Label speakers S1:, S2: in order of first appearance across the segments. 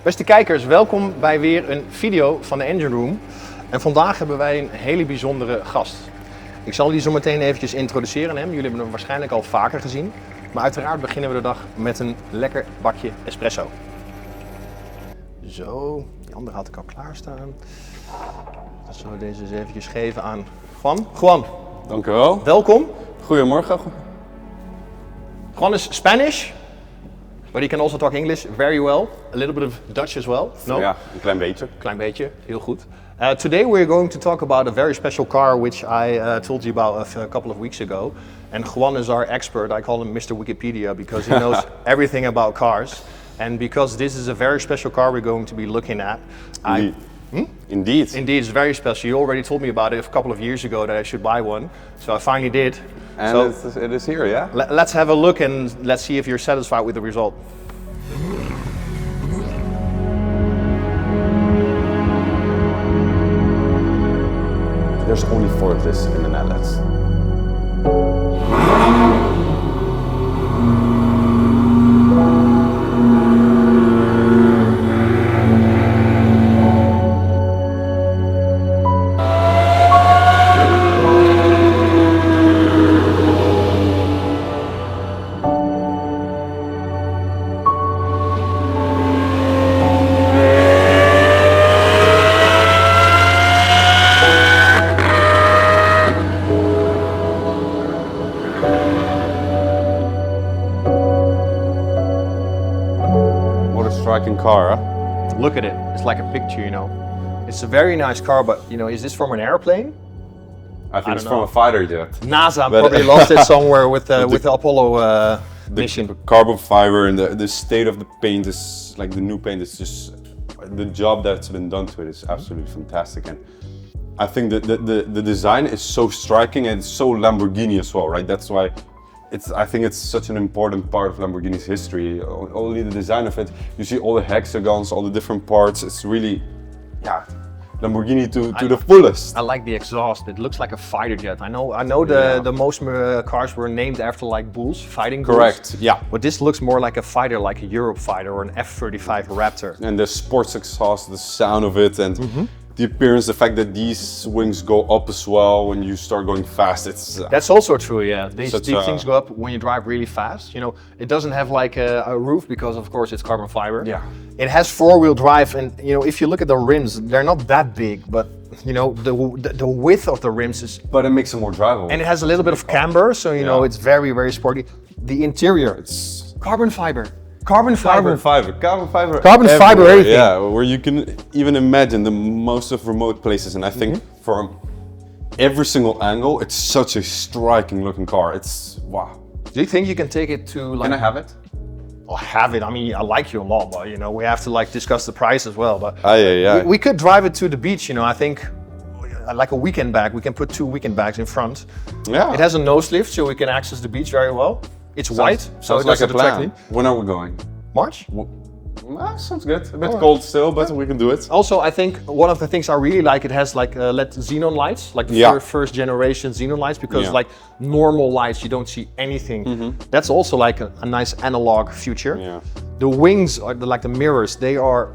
S1: Beste kijkers, welkom bij weer een video van de Engine Room. En vandaag hebben wij een hele bijzondere gast. Ik zal die zo meteen eventjes introduceren. Jullie hebben hem waarschijnlijk al vaker gezien. Maar uiteraard beginnen we de dag met een lekker bakje espresso. Zo, die andere had ik al klaarstaan. Dan zullen we deze eens eventjes geven aan Juan. Juan,
S2: dank u wel.
S1: Welkom.
S2: Goedemorgen.
S1: Juan is Spanish, but he can also talk English very well. A little bit of Dutch as well. No?
S2: Ja, een klein beetje.
S1: Klein beetje, heel goed. Today we're going to talk about a very special car which I told you about a couple of weeks ago. And Juan is our expert. I call him Mr. Wikipedia because he knows everything about cars. And because this is a very special car we're going to be looking at.
S2: Indeed.
S1: Indeed, it's very special. You already told me about it a couple of years ago that I should buy one. So I finally did.
S2: And it is here, yeah?
S1: Let's have a look and let's see if you're satisfied with the result.
S2: There's only 4 of this in the Netherlands. Striking car, huh?
S1: Look at it. It's like a picture, you know. It's a very nice car, but you know, is this from an airplane?
S2: I think it's from a fighter jet.
S1: NASA probably lost it somewhere with the Apollo mission.
S2: The carbon fiber and the state of the paint is like the new paint is just the job that's been done to it is absolutely fantastic. And I think that the design is so striking and it's so Lamborghini as well, right? That's why I think it's such an important part of Lamborghini's history. Only the design of it, you see all the hexagons, all the different parts. It's really, yeah, Lamborghini to the fullest.
S1: I like the exhaust. It looks like a fighter jet. I know the most cars were named after like bulls, fighting bulls.
S2: Correct, yeah.
S1: But this looks more like a fighter, like a Europe fighter or an F-35 Raptor.
S2: And the sports exhaust, the sound of it, and the appearance, the fact that these wings go up as well when you start going fast.
S1: That's also true, yeah. These things go up when you drive really fast. You know, it doesn't have like a roof because of course it's carbon fiber.
S2: Yeah.
S1: It has 4-wheel drive, and you know, if you look at the rims, they're not that big, but you know, the width of the rims is.
S2: But it makes it more drivable.
S1: And it has a little bit of camber, so you know, it's very, very sporty. The interior,
S2: it's
S1: carbon fiber. Carbon fiber
S2: everything. Yeah, where you can even imagine the most of remote places. And I think from every single angle, it's such a striking looking car. It's wow.
S1: Do you think you can take it to like?
S2: Can I have it?
S1: Oh, have it. I mean, I like you a lot, but you know, we have to like discuss the price as well. But
S2: yeah.
S1: We could drive it to the beach. You know, I think like a weekend bag. We can put 2 weekend bags in front.
S2: Yeah.
S1: It has a nose lift, so we can access the beach very well. It's white, so it doesn't attract me.
S2: When are we going?
S1: March?
S2: Sounds good. A bit cold still, but we can do it.
S1: Also, I think one of the things I really like, it has like LED xenon lights, like the first generation xenon lights, because like normal lights, you don't see anything. That's also like a nice analog feature.
S2: Yeah.
S1: The wings are like the mirrors, they are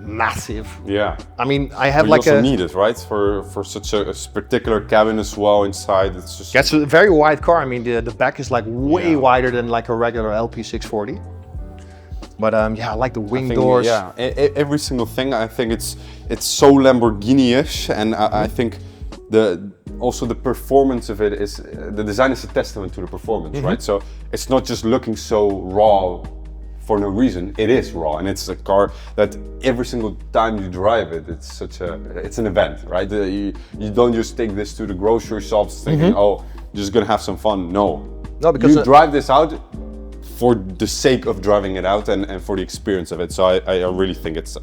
S1: massive.
S2: Yeah.
S1: I mean, I have
S2: but
S1: like
S2: you also need it, right? For such a particular cabin as well inside. It's just.
S1: That's a very wide car. I mean, the back is like way wider than like a regular LP640. But yeah, I like the wing doors.
S2: Yeah, every single thing. I think it's so Lamborghini-ish, and I think also the performance of it is the design is a testament to the performance, right? So it's not just looking so raw for no reason. It is raw, and it's a car that every single time you drive it, it's an event, right? You don't just take this to the grocery shops thinking, oh, just gonna have some fun. No, because you drive this out for the sake of driving it out and for the experience of it. So I really think it's.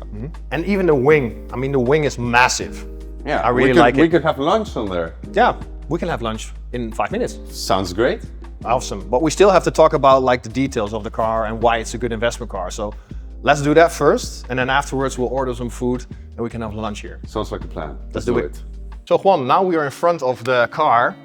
S1: And even the wing. I mean, the wing is massive.
S2: Yeah,
S1: I really like it.
S2: We could have lunch on there.
S1: Yeah, we can have lunch in 5 minutes.
S2: Sounds great.
S1: Awesome, but we still have to talk about like the details of the car and why it's a good investment car. So let's do that first, and then afterwards we'll order some food and we can have lunch here.
S2: Sounds like a plan.
S1: Let's do it. So Juan, now we are in front of the car.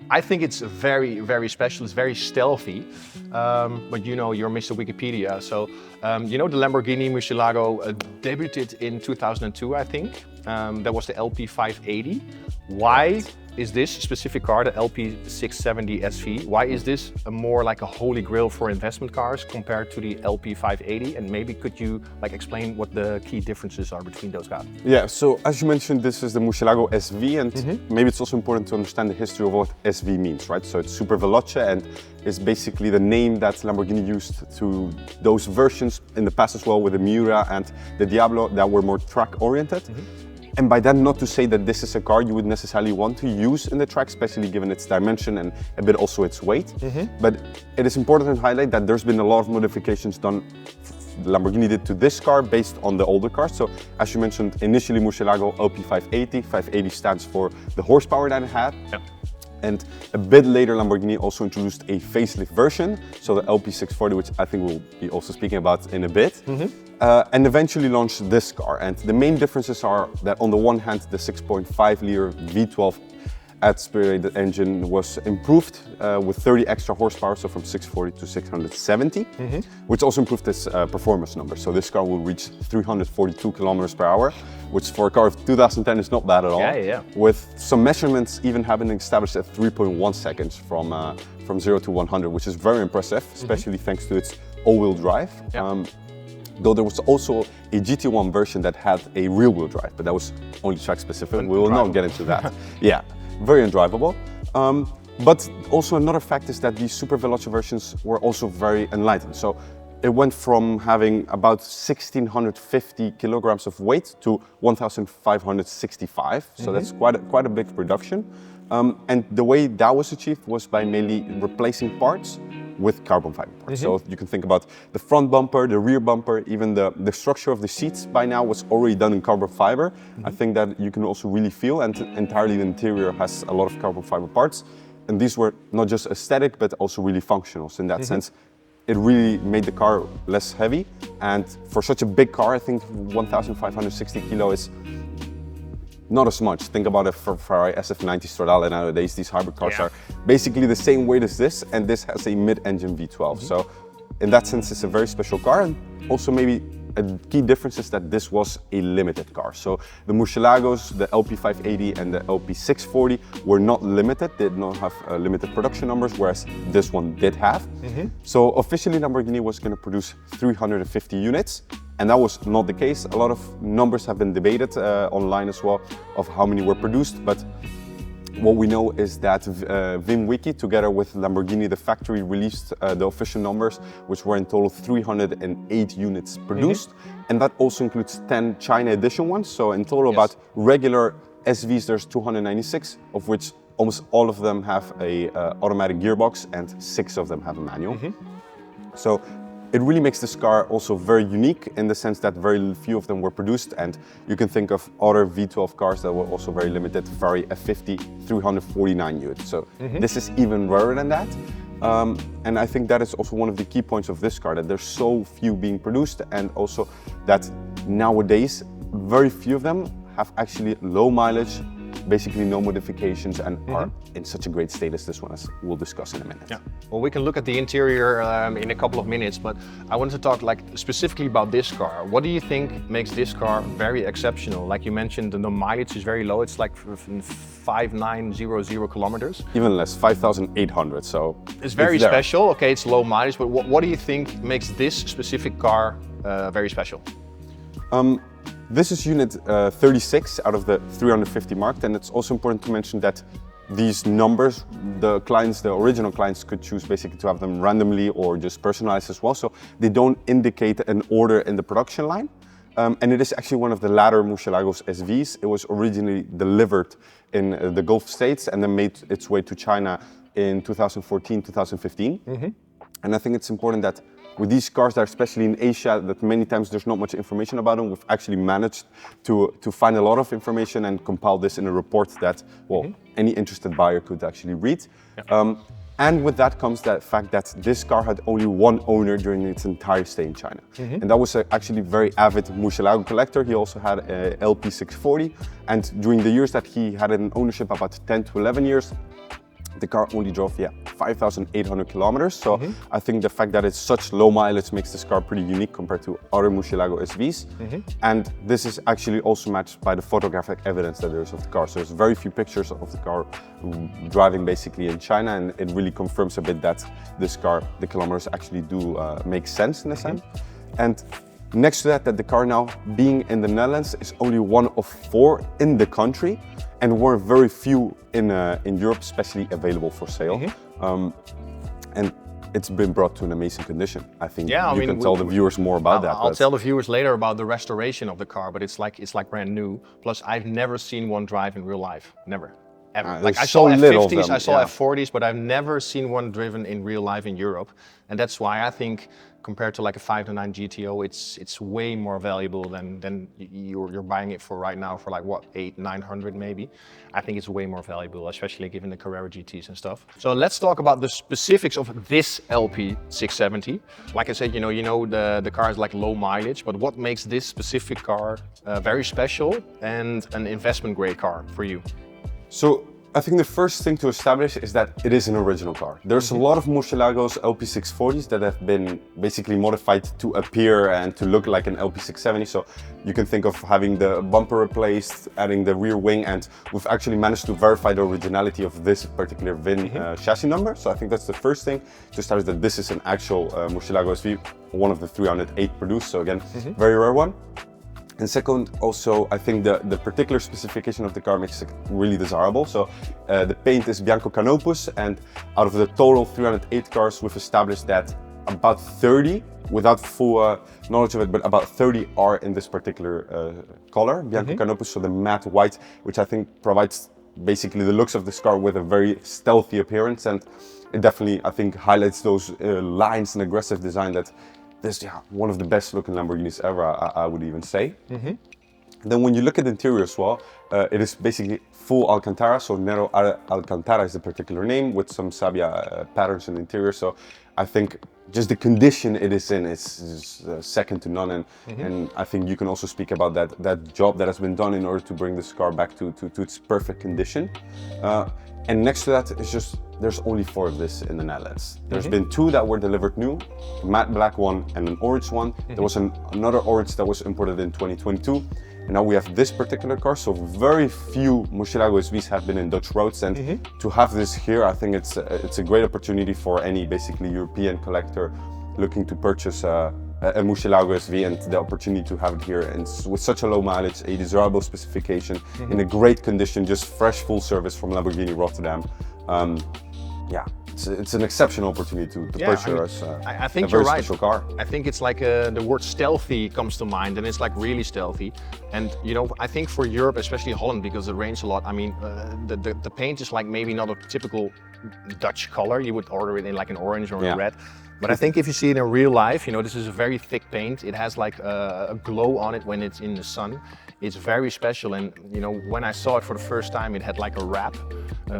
S1: I think it's very, very special. It's very stealthy. But you know, you're Mr. Wikipedia. So You know, the Lamborghini Murcielago debuted in 2002, I think. That was the LP580. Why is this specific car, the LP670 SV, why is this a more like a holy grail for investment cars compared to the LP580? And maybe could you like explain what the key differences are between those cars?
S2: Yeah, so as you mentioned, this is the Murcielago SV, and maybe it's also important to understand the history of what SV means, right? So it's super veloce, and is basically the name that Lamborghini used to those versions in the past as well, with the Miura and the Diablo, that were more track oriented. And by that, not to say that this is a car you would necessarily want to use in the track, especially given its dimension and a bit also its weight. But it is important to highlight that there's been a lot of modifications done Lamborghini did to this car based on the older cars. So as you mentioned, initially Murcielago LP580. 580 stands for the horsepower that it had. And a bit later, Lamborghini also introduced a facelift version, so the LP640, which I think we'll be also speaking about in a bit, and eventually launched this car. And the main differences are that on the one hand, the 6.5-liter V12 aspirated engine was improved with 30 extra horsepower, so from 640 to 670, which also improved its performance numbers. So this car will reach 342 kilometers per hour, which for a car of 2010 is not bad at all. With some measurements even having established at 3.1 seconds from 0 to 100, which is very impressive, especially thanks to its all-wheel drive. Though there was also a GT1 version that had a rear-wheel drive, but that was only track specific. We will not get into that. Very undrivable. But also another fact is that these super veloce versions were also very enlightened. So it went from having about 1,650 kilograms of weight to 1,565. So that's quite a big production. And the way that was achieved was by mainly replacing parts with carbon fiber parts. So you can think about the front bumper, the rear bumper, even the structure of the seats by now was already done in carbon fiber. I think that you can also really feel, and entirely the interior has a lot of carbon fiber parts. And these were not just aesthetic, but also really functional. So in that sense, it really made the car less heavy. And for such a big car, I think 1,560 kilo is not as much. Think about a Ferrari SF90 Stradale nowadays. These hybrid cars are basically the same weight as this, and this has a mid-engine V12. So in that sense, it's a very special car. And also maybe a key difference is that this was a limited car. So the Murcielagos, the LP580 and the LP640 were not limited, did not have limited production numbers, whereas this one did have. So officially Lamborghini was going to produce 350 units. And that was not the case. A lot of numbers have been debated online as well of how many were produced, but what we know is that VinWiki, together with Lamborghini, the factory, released the official numbers, which were in total 308 units produced. And that also includes 10 China edition ones. So in total, about regular SVs, there's 296, of which almost all of them have a automatic gearbox and 6 of them have a manual. So it really makes this car also very unique in the sense that very few of them were produced, and you can think of other V12 cars that were also very limited. Ferrari F50, 349 units. So this is even rarer than that. And I think that is also one of the key points of this car, that there's so few being produced, and also that nowadays very few of them have actually low mileage, basically no modifications, and are in such a great state as this one, as we'll discuss in a minute.
S1: Well, we can look at the interior in a couple of minutes, but I wanted to talk like specifically about this car. What do you think makes this car very exceptional? Like you mentioned, the mileage is very low. It's like 5,900 kilometers.
S2: Even less, 5,800. So
S1: it's very special. Okay, it's low mileage, but what do you think makes this specific car very special?
S2: This is unit 36 out of the 350 marked, and it's also important to mention that these numbers, the original clients could choose basically to have them randomly or just personalized as well, so they don't indicate an order in the production line. And it is actually one of the latter Murcielagos SVs. It was originally delivered in the Gulf states and then made its way to China in 2014, 2015. And I think it's important that with these cars that are especially in Asia, that many times there's not much information about them, we've actually managed to find a lot of information and compile this in a report that, well, any interested buyer could actually read. And with that comes the fact that this car had only one owner during its entire stay in China. And that was actually very avid Murcielago collector. He also had a LP640, and during the years that he had it in ownership, about 10 to 11 years, The car only drove 5,800 kilometers. So I think the fact that it's such low mileage makes this car pretty unique compared to other Murcielago SVs. And this is actually also matched by the photographic evidence that there is of the car. So there's very few pictures of the car driving basically in China, and it really confirms a bit that this car, the kilometers actually do make sense in a sense. And next to that, the car now being in the Netherlands is only one of 4 in the country, and we're very few in Europe, especially available for sale. And it's been brought to an amazing condition. I think you can tell the viewers more about that.
S1: I'll tell the viewers later about the restoration of the car, but it's like brand new. Plus, I've never seen one drive in real life, never. Ever. Like I saw F50s, I saw F40s, but I've never seen one driven in real life in Europe. And that's why I think compared to like a 509 GTO, it's way more valuable than you're buying it for right now for like what, 800-900 maybe. I think it's way more valuable, especially given the Carrera GTs and stuff. So let's talk about the specifics of this LP670. Like I said, you know the car is like low mileage, but what makes this specific car very special and an investment grade car for you?
S2: So I think the first thing to establish is that it is an original car. There's a lot of Murcielagos LP640s that have been basically modified to appear and to look like an LP670. So you can think of having the bumper replaced, adding the rear wing, and we've actually managed to verify the originality of this particular VIN chassis number. So I think that's the first thing to establish that this is an actual Murcielago SV, one of the 308 produced. So again, very rare one. And second, also, I think the particular specification of the car makes it really desirable. So the paint is Bianco Canopus, and out of the total 308 cars, we've established that about 30, without full knowledge of it, but about 30 are in this particular color, Bianco Canopus, so the matte white, which I think provides basically the looks of this car with a very stealthy appearance. And it definitely, I think, highlights those lines and aggressive design that this is one of the best looking Lamborghinis ever, I would even say. Then when you look at the interior as well, it is basically full Alcantara, so Nero Alcantara is the particular name, with some Sabia patterns in the interior. So I think just the condition it is in is second to none, and I think you can also speak about that job that has been done in order to bring this car back to its perfect condition. And next to that, it's just, there's only 4 of this in the Netherlands. There's been 2 that were delivered new, a matte black one and an orange one. There was another orange that was imported in 2022. And now we have this particular car, so very few Murcielago SVs have been in Dutch roads, and to have this here, I think it's a great opportunity for any basically European collector looking to purchase a Murcielago SV, and the opportunity to have it here and with such a low mileage, a desirable specification, in a great condition, just fresh full service from Lamborghini Rotterdam. It's an exceptional opportunity to purchase
S1: I think
S2: a very
S1: you're right.
S2: special car.
S1: I think it's like the word stealthy comes to mind, and it's like really stealthy. And you know, I think for Europe, especially Holland, because it rains a lot, I mean, the paint is like maybe not a typical Dutch color. You would order it in like an orange or a red. But I think if you see it in real life, you know, this is a very thick paint. It has like a glow on it when it's in the sun. It's very special, and you know, when I saw it for the first time, it had like a wrap.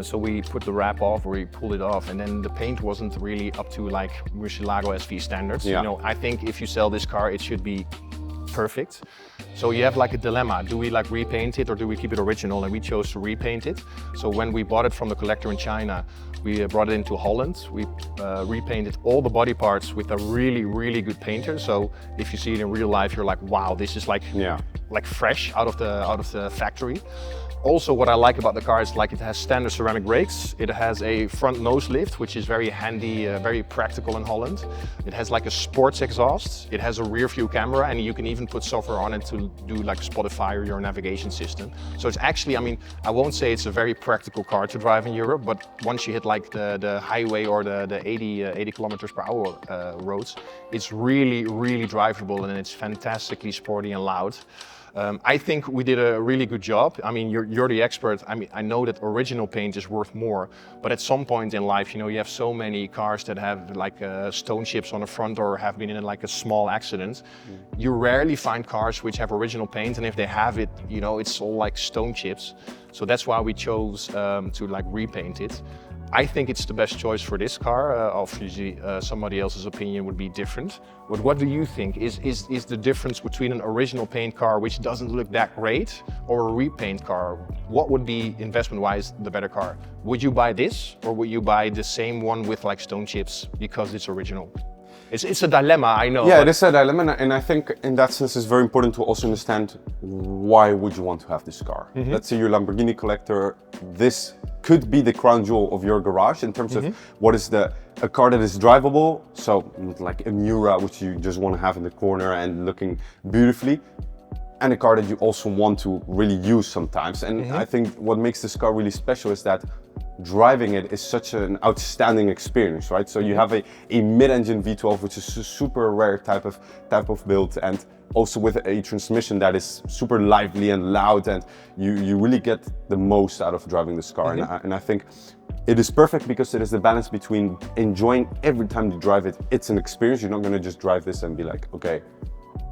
S1: So we put the wrap off, or we pulled it off, and then the paint wasn't really up to like Murcielago SV standards. You know, I think if you sell this car, it should be perfect. So you have like a dilemma. Do we like repaint it, or do we keep it original? And we chose to repaint it. So when we bought it from the collector in China, we brought it into Holland. We repainted all the body parts with a really, really good painter. So if you see it in real life, you're like, wow, this is like fresh out of the factory. Also, what I like about the car is like it has standard ceramic brakes. It has a front nose lift, which is very handy, very practical in Holland. It has like a sports exhaust. It has a rear view camera, and you can even put software on it to do like Spotify or your navigation system. So it's actually, I mean, I won't say it's a very practical car to drive in Europe, but once you hit like the highway or the 80 kilometers per hour roads, it's really, really drivable, and it's fantastically sporty and loud. I think we did a really good job. I mean, you're the expert. I mean, I know that original paint is worth more, but at some point in life, you know, you have so many cars that have like stone chips on the front or have been in like a small accident. You rarely find cars which have original paint, and if they have it, you know, it's all like stone chips. So that's why we chose to like repaint it. I think it's the best choice for this car. Obviously, somebody else's opinion would be different. But what do you think? Is the difference between an original paint car, which doesn't look that great, or a repaint car? What would be, investment-wise, the better car? Would you buy this, or would you buy the same one with like stone chips because it's original? It's a dilemma, I know.
S2: Yeah, it is a dilemma, and I think in that sense it's very important to also understand why would you want to have this car. Let's say you're a Lamborghini collector, this could be the crown jewel of your garage in terms of what is a car that is drivable, so like a Miura, which you just want to have in the corner and looking beautifully, and a car that you also want to really use sometimes. And I think what makes this car really special is that driving it is such an outstanding experience, right? So you have a mid-engine V12, which is a super rare type of build, and also with a transmission that is super lively and loud, and you really get the most out of driving this car. And I think it is perfect because it is the balance between enjoying every time you drive it. It's an experience. You're not going to just drive this and be like, okay,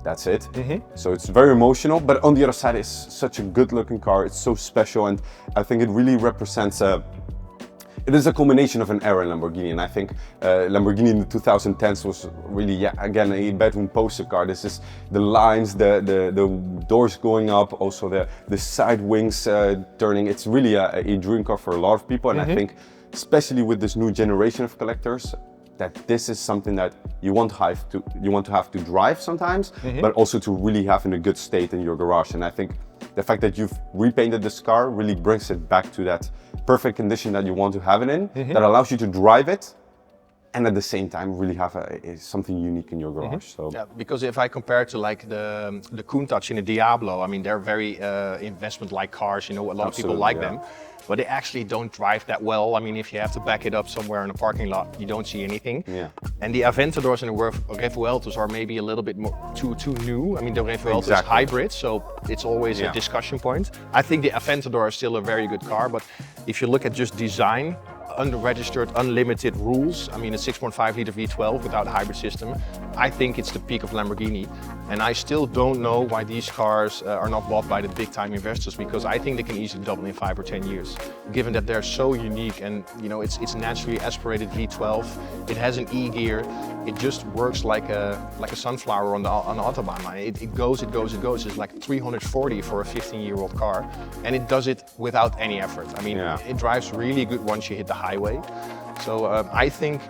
S2: that's it. So it's very emotional, but on the other side, it's such a good looking car. It's so special, and I think it really represents it is a combination of an era in Lamborghini, and I think Lamborghini in the 2010s was really, again, a bedroom poster car. This is the lines, the doors going up, also the side wings turning. It's really a dream car for a lot of people, and I think, especially with this new generation of collectors, that this is something that you want to have to drive sometimes, but also to really have in a good state in your garage. And I think the fact that you've repainted this car really brings it back to that perfect condition that you want to have it in, that allows you to drive it, and at the same time really have something unique in your garage. So
S1: yeah, because if I compare it to like the Countach in the Diablo, I mean, they're very investment-like cars. You know, a lot of people like them, but they actually don't drive that well. I mean, if you have to back it up somewhere in a parking lot, you don't see anything. And the Aventadors and the Revueltos are maybe a little bit more too new. I mean, the Revuelto is hybrid, so it's always a discussion point. I think the Aventador is still a very good car, but if you look at just design, unregistered, unlimited rules. I mean, a 6.5 liter V12 without a hybrid system. I think it's the peak of Lamborghini. And I still don't know why these cars are not bought by the big time investors, because I think they can easily double in 5 or 10 years. Given that they're so unique, and you know, it's naturally aspirated V12. It has an E-gear. It just works like a sunflower on the Autobahn. It goes. It's like 340 for a 15-year-old car. And it does it without any effort. I mean, it drives really good once you hit the highway. So I think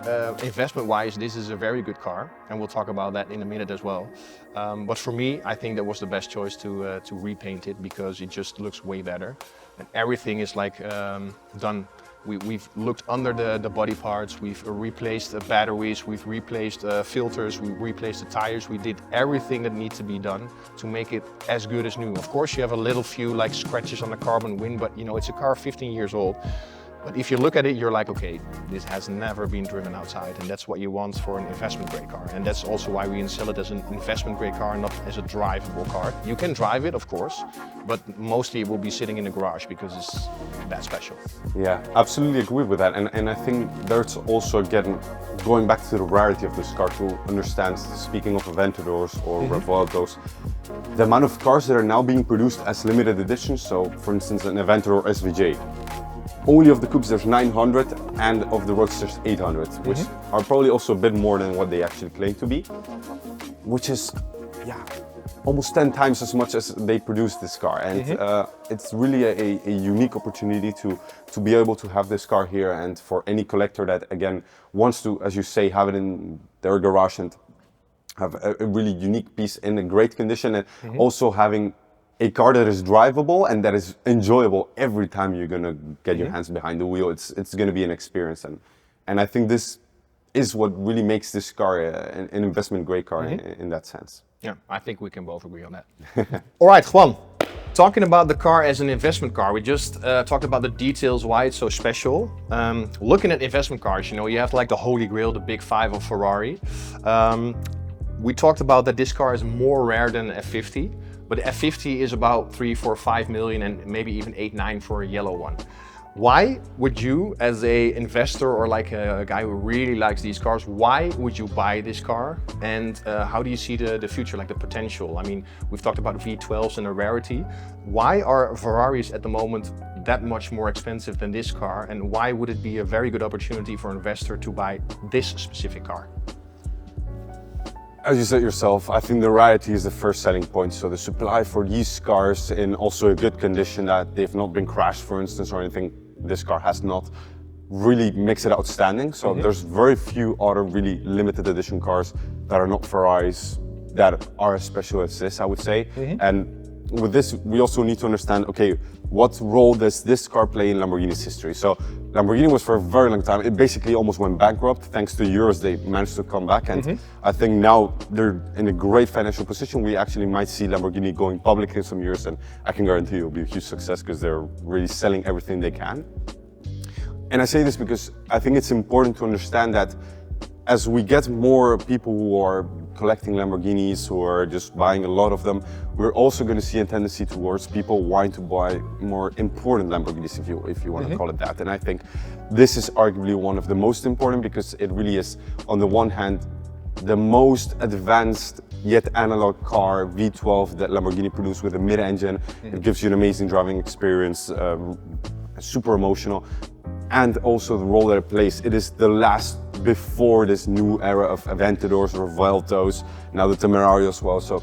S1: investment-wise, this is a very good car, and we'll talk about that in a minute as well. But for me, I think that was the best choice to repaint it, because it just looks way better, and everything is like done. We've looked under the body parts, we've replaced the batteries, we've replaced filters, we replaced the tires. We did everything that needs to be done to make it as good as new. Of course, you have a little few like scratches on the carbon wing, but you know, it's a car 15 years old. But if you look at it, you're like, okay, this has never been driven outside, and that's what you want for an investment-grade car. And that's also why we sell it as an investment-grade car, not as a drivable car. You can drive it, of course, but mostly it will be sitting in the garage because it's that special.
S2: Yeah, absolutely agree with that. And I think there's also, again, going back to the rarity of this car, to understand, speaking of Aventadors or Revueltos, the amount of cars that are now being produced as limited editions. So, for instance, an Aventador SVJ. Only of the coupes there's 900, and of the roadsters 800, which are probably also a bit more than what they actually claim to be, which is, almost 10 times as much as they produced this car. And it's really a unique opportunity to be able to have this car here, and for any collector that, again, wants to, as you say, have it in their garage and have a really unique piece in a great condition, and also having a car that is drivable and that is enjoyable every time you're gonna get your hands behind the wheel. It's gonna be an experience, and I think this is what really makes this car an investment-grade car in that sense.
S1: Yeah, I think we can both agree on that. All right, Juan, talking about the car as an investment car, we just talked about the details, why it's so special. Looking at investment cars, you know, you have like the holy grail, the big five of Ferrari. We talked about that this car is more rare than F50. But the F50 is about 3, 4, 5 million, and maybe even 8, 9 for a yellow one. Why would you, as a investor or like a guy who really likes these cars, why would you buy this car? And how do you see the future, like the potential? I mean, we've talked about V12s and the rarity. Why are Ferraris at the moment that much more expensive than this car, and why would it be a very good opportunity for an investor to buy this specific car?
S2: As you said yourself, I think the variety is the first selling point. So the supply for these cars in also a good condition, that they've not been crashed, for instance, or anything, this car has not, really makes it outstanding. So there's very few other really limited edition cars that are not Ferraris that are as special as this, I would say. And with this, we also need to understand, okay, what role does this car play in Lamborghini's history? So Lamborghini was for a very long time, it basically almost went bankrupt. Thanks to Euros, they managed to come back. And I think now they're in a great financial position. We actually might see Lamborghini going public in some years, and I can guarantee it'll be a huge success because they're really selling everything they can. And I say this because I think it's important to understand that as we get more people who are collecting Lamborghinis, who are just buying a lot of them, we're also going to see a tendency towards people wanting to buy more important Lamborghinis, if you want to call it that. And I think this is arguably one of the most important, because it really is, on the one hand, the most advanced yet analog car, V12, that Lamborghini produced with a mid-engine. It gives you an amazing driving experience, super emotional. And also the role that it plays. It is the last before this new era of Aventadors or Vueltos, now the Temerario as well. So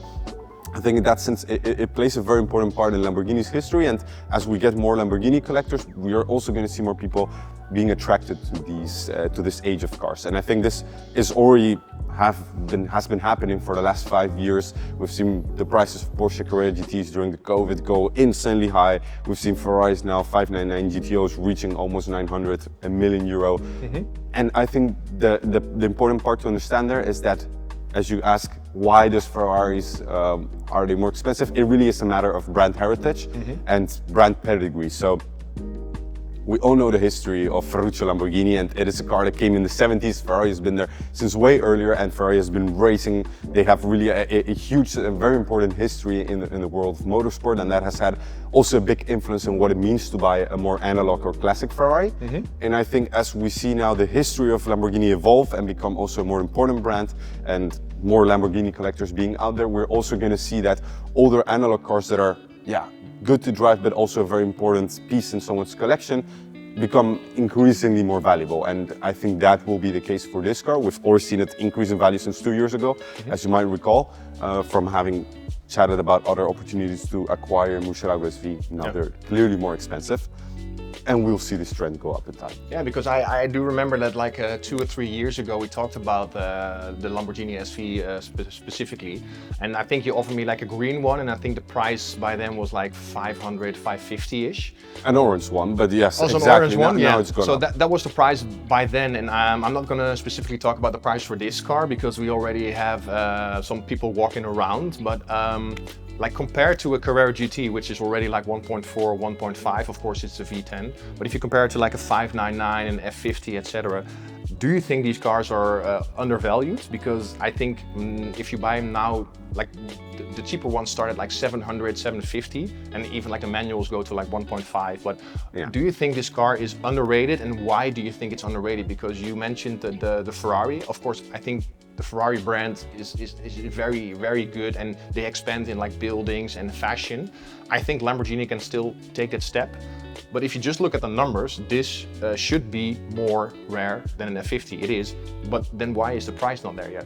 S2: I think in that sense, it plays a very important part in Lamborghini's history. And as we get more Lamborghini collectors, we are also going to see more people being attracted to these, to this age of cars. And I think this is already has been happening for the last 5 years. We've seen the prices of Porsche Carrera GTs during the COVID go insanely high. We've seen Ferraris now 599 GTOs reaching almost 900 million euro. And I think the important part to understand there is that, as you ask, why does Ferraris, are they more expensive? It really is a matter of brand heritage and brand pedigree. So we all know the history of Ferruccio Lamborghini, and it is a car that came in the 70s. Ferrari has been there since way earlier, and Ferrari has been racing. They have really a huge, a very important history in the world of motorsport, and that has had also a big influence on what it means to buy a more analog or classic Ferrari. And I think as we see now the history of Lamborghini evolve and become also a more important brand, and more Lamborghini collectors being out there, we're also going to see that older analog cars that are, good to drive, but also a very important piece in someone's collection, become increasingly more valuable. And I think that will be the case for this car. We've already seen it increase in value since 2 years ago, as you might recall, from having chatted about other opportunities to acquire Murcielago SV. Now they're clearly more expensive. And we'll see this trend go up in time.
S1: Yeah, because I do remember that like 2 or 3 years ago we talked about the Lamborghini SV specifically, and I think you offered me like a green one, and I think the price by then was like 500, 550-ish.
S2: An orange one, but yes,
S1: also
S2: exactly.
S1: An orange one,
S2: now it's gone
S1: so
S2: up.
S1: that was the price by then, and I'm not going to specifically talk about the price for this car because we already have some people walking around, but like compared to a Carrera GT, which is already like 1.4, 1.5, of course it's a V10, but if you compare it to like a 599 and F50, etc., do you think these cars are undervalued? Because I think if you buy them now, like the cheaper ones start at like 700, 750, and even like the manuals go to like 1.5. But do you think this car is underrated, and why do you think it's underrated? Because you mentioned the Ferrari. Of course, I think the Ferrari brand is very, very good, and they expand in like buildings and fashion. I think Lamborghini can still take that step. But if you just look at the numbers, this should be more rare than an F50. It is, but then why is the price not there yet?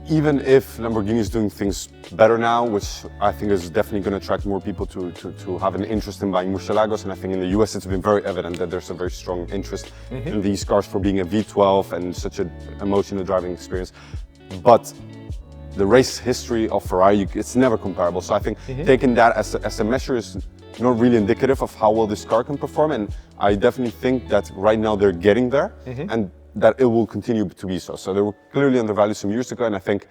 S2: Even if Lamborghini is doing things better now, which I think is definitely going to attract more people to have an interest in buying Murcielagos, and I think in the US it's been very evident that there's a very strong interest in these cars for being a V12 and such an emotional driving experience. But the race history of Ferrari, it's never comparable. So I think taking that as a measure is not really indicative of how well this car can perform, and I definitely think that right now they're getting there, and that it will continue to be so. So they were clearly undervalued some years ago, and I think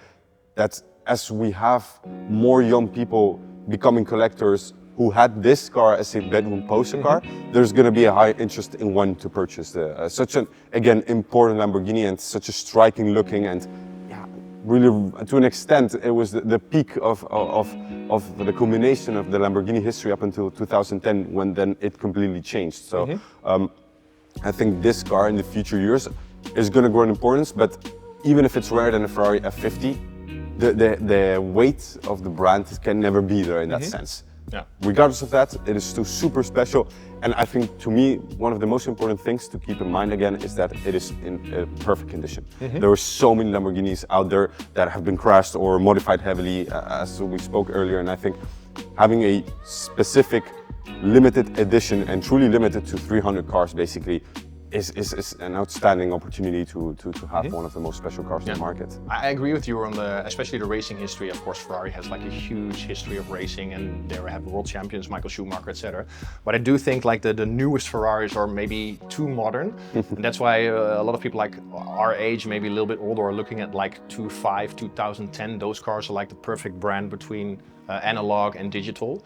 S2: that as we have more young people becoming collectors who had this car as a bedroom poster car, there's going to be a high interest in wanting to purchase such an, again, important Lamborghini, and such a striking looking, and really, to an extent, it was the peak of the culmination of the Lamborghini history up until 2010, when then it completely changed. So I think this car in the future years is going to grow in importance, but even if it's rarer than a Ferrari F50, the weight of the brand can never be there in that sense.
S1: Yeah.
S2: Regardless of that, it is still super special. And I think, to me, one of the most important things to keep in mind again is that it is in perfect condition. There are so many Lamborghinis out there that have been crashed or modified heavily, as we spoke earlier. And I think having a specific limited edition and truly limited to 300 cars basically is an outstanding opportunity to have one of the most special cars in the market.
S1: I agree with you on especially the racing history. Of course, Ferrari has like a huge history of racing, and they have world champions, Michael Schumacher, etc. But I do think like the newest Ferraris are maybe too modern, and that's why a lot of people like our age, maybe a little bit older, are looking at like 2005, 2010. Those cars are like the perfect brand between analog and digital.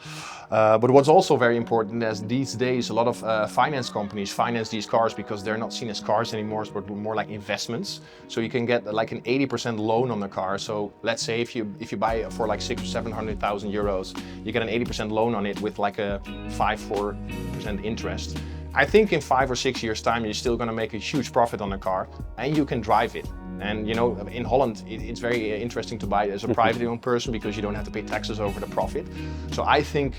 S1: But what's also very important is these days a lot of finance companies finance these cars because they're not seen as cars anymore, but more like investments. So you can get like an 80% loan on the car. So let's say if you buy it for like 600,000 or 700,000 euros, you get an 80% loan on it with like a 4% interest. I think in 5 or 6 years time, you're still going to make a huge profit on the car, and you can drive it. And you know, in Holland, it's very interesting to buy it as a privately owned person because you don't have to pay taxes over the profit. So I think,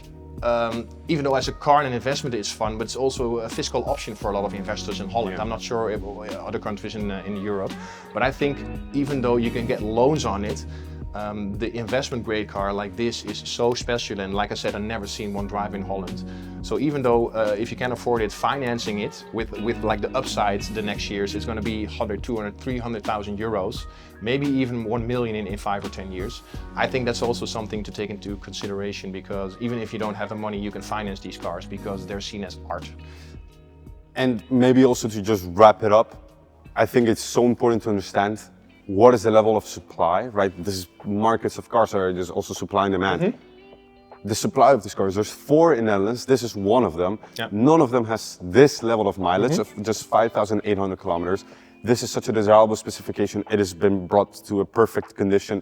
S1: even though as a car and an investment it's fun, but it's also a fiscal option for a lot of investors in Holland. I'm not sure if other countries in Europe, but I think even though you can get loans on it, the investment grade car like this is so special, and like I said, I've never seen one drive in Holland. So even though if you can afford it, financing it with like the upsides the next years, it's going to be 100, 200, 300,000 euros, maybe even 1 million in 5 or 10 years. I think that's also something to take into consideration, because even if you don't have the money, you can finance these cars because they're seen as art.
S2: And maybe also to just wrap it up, I think it's so important to understand what is the level of supply, right? This is markets of cars are just also supply and demand. The supply of these cars, there's 4 in Netherlands, this is one of them. None of them has this level of mileage of just 5,800 kilometers. This is such a desirable specification. It has been brought to a perfect condition.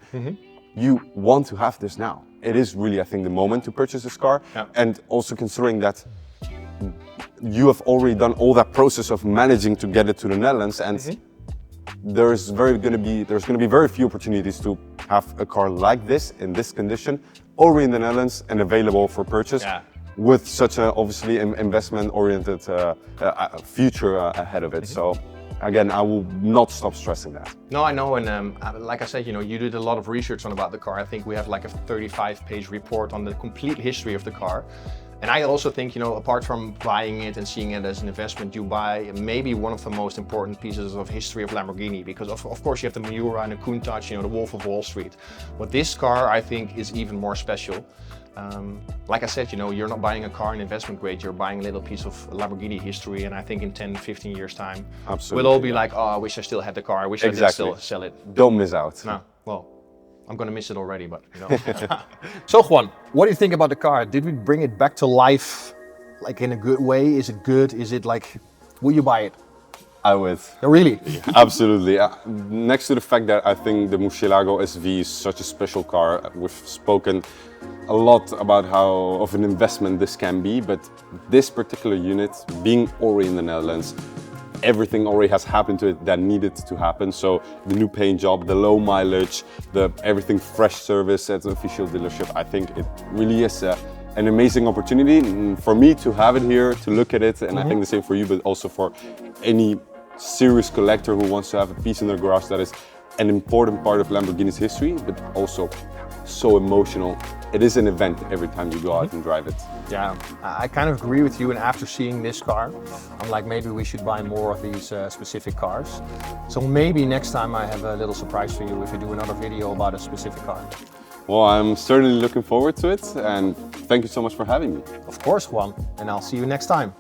S2: You want to have this now. It is really, I think, the moment to purchase this car. And also considering that you have already done all that process of managing to get it to the Netherlands, and there's going to be very few opportunities to have a car like this in this condition already in the Netherlands and available for purchase with such a obviously investment-oriented future ahead of it. So again, I will not stop stressing that.
S1: No, I know, and like I said, you know, you did a lot of research about the car. I think we have like a 35-page report on the complete history of the car. And I also think, you know, apart from buying it and seeing it as an investment, you buy maybe one of the most important pieces of history of Lamborghini, because of course you have the Miura and the Countach, you know, the Wolf of Wall Street. But this car, I think, is even more special. Like I said, you know, you're not buying a car in investment grade, you're buying a little piece of Lamborghini history, and I think in 10, 15 years time, we'll all be like, oh, I wish I still had the car, I wish I could still sell it.
S2: Don't miss out.
S1: No, well, I'm gonna miss it already, but you know. So Juan, what do you think about the car? Did we bring it back to life, like in a good way? Is it good? Is it like, will you buy it?
S2: I would.
S1: Oh, really?
S2: Absolutely. Next to the fact that I think the Murcielago SV is such a special car, we've spoken a lot about how of an investment this can be, but this particular unit, being already in the Netherlands, everything already has happened to it that needed to happen. So the new paint job, the low mileage, the everything fresh service at the official dealership, I think it really is an amazing opportunity for me to have it here, to look at it, and I think the same for you, but also for any serious collector who wants to have a piece in their garage that is an important part of Lamborghini's history, but also so emotional. It is an event every time you go out and drive it.
S1: Yeah, I kind of agree with you, and after seeing this car, I'm like, maybe we should buy more of these specific cars. So maybe next time I have a little surprise for you if we do another video about a specific car.
S2: Well, I'm certainly looking forward to it, and thank you so much for having me.
S1: Of course, Juan, and I'll see you next time.